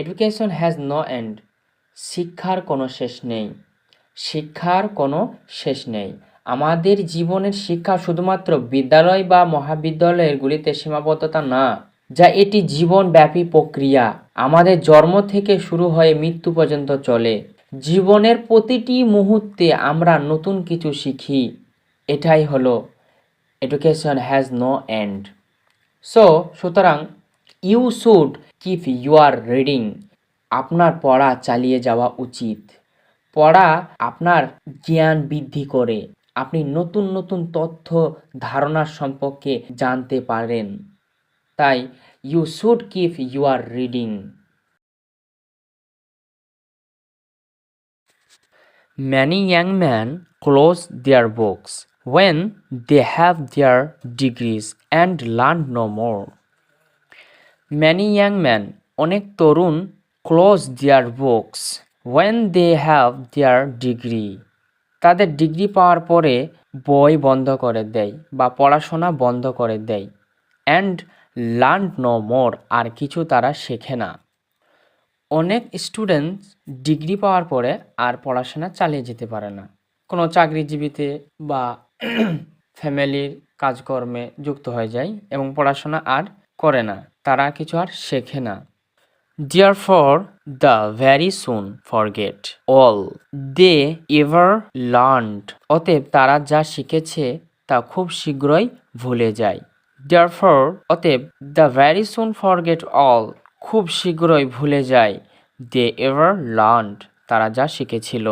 Education has no and. শিক্ষার কোনো শেষ নেই। শিক্ষার কোনো শেষ নেই। আমাদের জীবনের শিক্ষা শুধুমাত্র বিদ্যালয় বা মহাবিদ্যালয়গুলিতে সীমাবদ্ধতা না, যা এটি জীবনব্যাপী প্রক্রিয়া। আমাদের জন্ম থেকে শুরু হয়ে মৃত্যু পর্যন্ত চলে। জীবনের প্রতিটি মুহূর্তে আমরা নতুন কিছু শিখি। এটাই হলো এডুকেশন হ্যাজ নো এন্ড। সুতরাং you should keep your reading. আপনার পড়া চালিয়ে যাওয়া উচিত। পড়া আপনার জ্ঞান বৃদ্ধি করে। আপনি নতুন নতুন তথ্য ধারণার সম্পর্কে জানতে পারেন। তাই you should keep your reading. Many young men close their books when they have their degrees and learn no more. Many young men, অনেক তরুণ, close their books when they have their degree, তাদের degree পাওয়ার পরে বই বন্ধ করে দেয় বা পড়াশোনা বন্ধ করে দেয়। অ্যান্ড লার্ন নো মোর, আর কিছু তারা শেখে না। অনেক স্টুডেন্ট ডিগ্রি পাওয়ার পরে আর পড়াশোনা চালিয়ে যেতে পারে না, কোনো চাকরিজীবীতে বা ফ্যামিলির কাজকর্মে যুক্ত হয়ে যায় এবং পড়াশোনা আর করে না, তারা কিছু আর শেখে না। Therefore, the very soon forget all they ever learned. অতএব তারা যা শিখেছে তা খুব শীঘ্রই ভুলে যায়। Therefore, অতএব the very soon forget all, খুব শীঘ্রই ভুলে যায় they ever learned, তারা যা শিখেছিল।